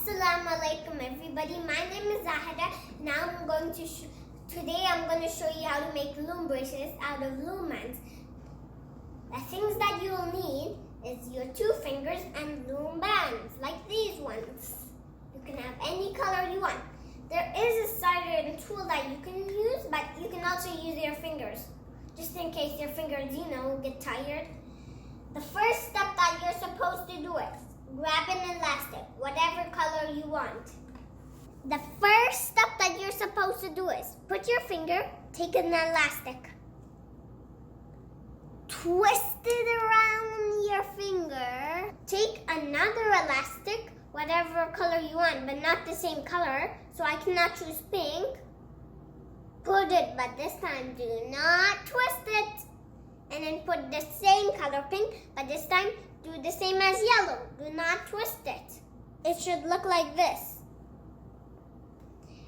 Assalamu alaikum everybody. My name is Zahida. Now today I'm going to show you how to make loom bracelets out of LoomBand. The things that you will need is your 2 fingers and loom bands like these ones. You can have any color you want. There is a soldering tool that you can use, but you can also use your fingers just in case your fingers, get tired. The first step that you're supposed to do is grab an elastic, whatever color you want. The first step that you're supposed to do is put your finger, take an elastic, twist it around your finger, take another elastic, whatever color you want, but not the same color, so I cannot choose pink. Put it, but this time do not twist it. And then put the same color pink, but this time do the same as yellow. Do not twist it. It should look like this.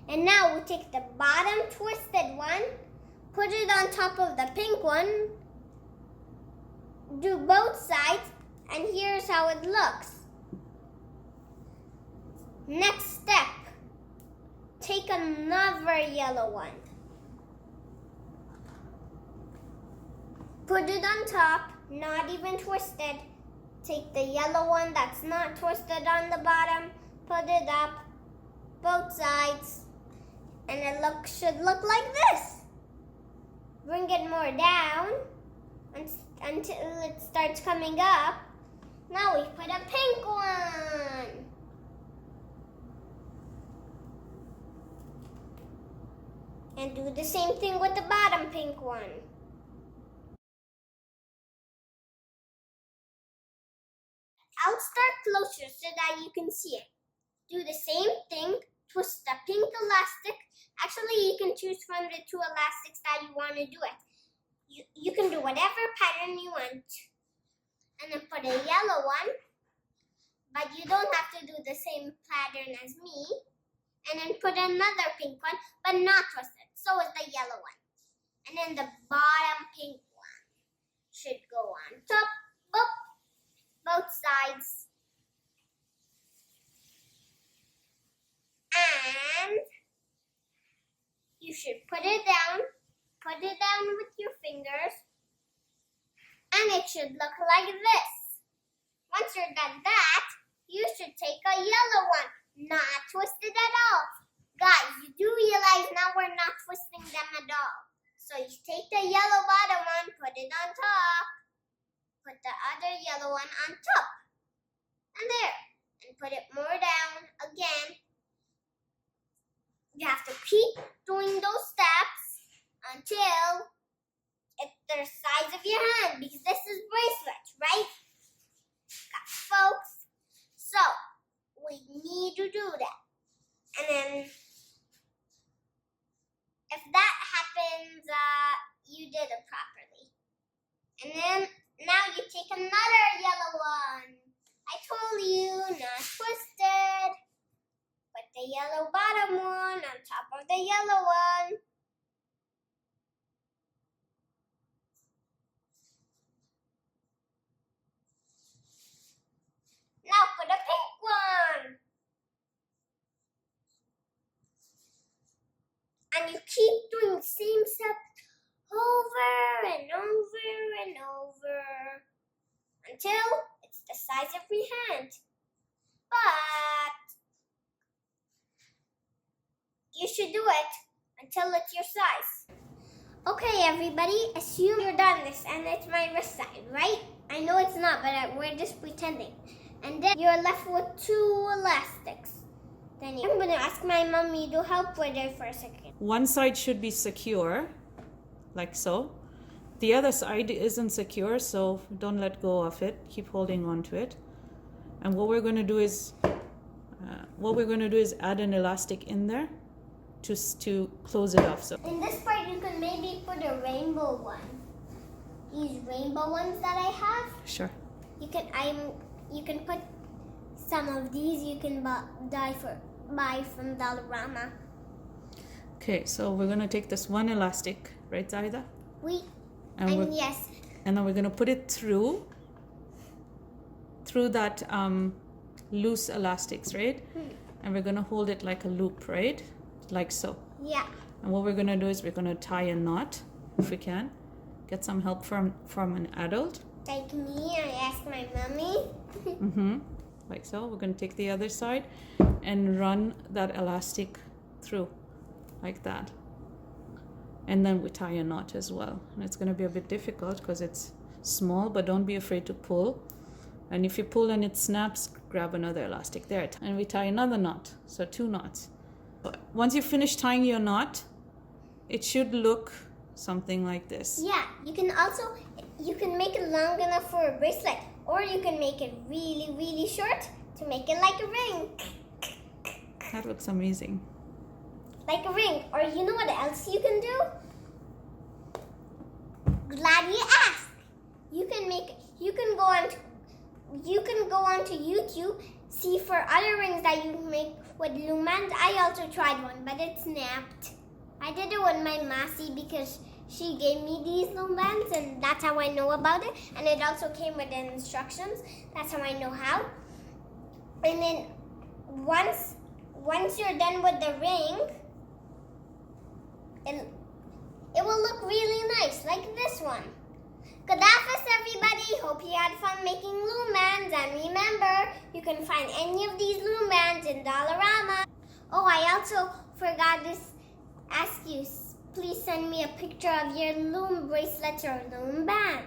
And now we take the bottom twisted one, put it on top of the pink one, do both sides, and here's how it looks. Next step, take another yellow one. Put it on top, not even twisted. Take the yellow one that's not twisted on the bottom, put it up, both sides, and it should look like this. Bring it more down until it starts coming up. Now we put a pink one. And do the same thing with the bottom pink one. I'll start closer so that you can see it. Do the same thing, twist the pink elastic. Actually, you can choose from the 2 elastics that you want to do it. You can do whatever pattern you want. And then put a yellow one, but you don't have to do the same pattern as me. And then put another pink one, but not twisted. So is the yellow one. And then the bottom pink one should go on top. Boop. Both sides. And you should put it down with your fingers, and it should look like this. Once you're done that, you should take a yellow one, not twisted at all. Guys, you do realize now we're not twisting them at all. So you take the yellow bottom one, put it on top. Put the other yellow one on top. And there. And put it more down again. You have to keep doing those steps until it's the size of your hand. Because this is bracelets, right? Folks. So, we need to do that. And then, if that happens, you did it properly. And then, now you take another yellow one. I told you, not twisted. Put the yellow bottom one on top of the yellow one. Now put a pink one. And you keep doing the same step over and over and over until it's the size of your hand. But you should do it until it's your size. Okay, everybody, assume you're done this and it's my wrist side, right? I know it's not, but we're just pretending. And then you're left with 2 elastics. Then I'm going to ask my mommy to help with it for a second. One side should be secure, like so. The other side isn't secure, so don't let go of it. Keep holding on to it. And what we're going to do is add an elastic in there to close it off. So in this part, you can maybe put a rainbow one. These rainbow ones that I have. Sure. You can put some of these. You can buy from Dollarama. Okay, so we're going to take this one elastic, right, Zahida? Yes. And then we're going to put it through that loose elastics, right? and we're gonna hold it like a loop, right? Like so. Yeah. And what we're gonna do is we're gonna tie a knot, if we can. Get some help from an adult. Like me, I asked my mommy. Mm-hmm. Like so. We're gonna take the other side and run that elastic through, like that. And then we tie a knot as well. And it's gonna be a bit difficult because it's small, but don't be afraid to pull. And if you pull and it snaps, grab another elastic there. And we tie another knot, so 2 knots. Once you finish tying your knot, it should look something like this. Yeah, you can make it long enough for a bracelet, or you can make it really, really short to make it like a ring. That looks amazing. Like a ring. Or you know what else you can do? Glad you asked. You can go onto YouTube, see for other rings that you make with LoomBand. I also tried one, but it snapped. I did it with my Massey because she gave me these LoomBands, and that's how I know about it. And it also came with the instructions. That's how I know how. And then once you're done with the ring, it will look really nice, like this one. Good afternoon, everybody. Hope you had fun making LoomBands. And remember, you can find any of these LoomBands in Dollarama. Oh, I also forgot to ask you, please send me a picture of your loom bracelets or LoomBand.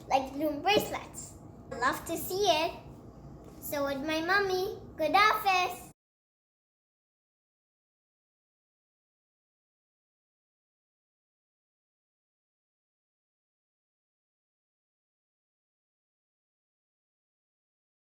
Like loom bracelets. I'd love to see it. So would my mommy. Good office.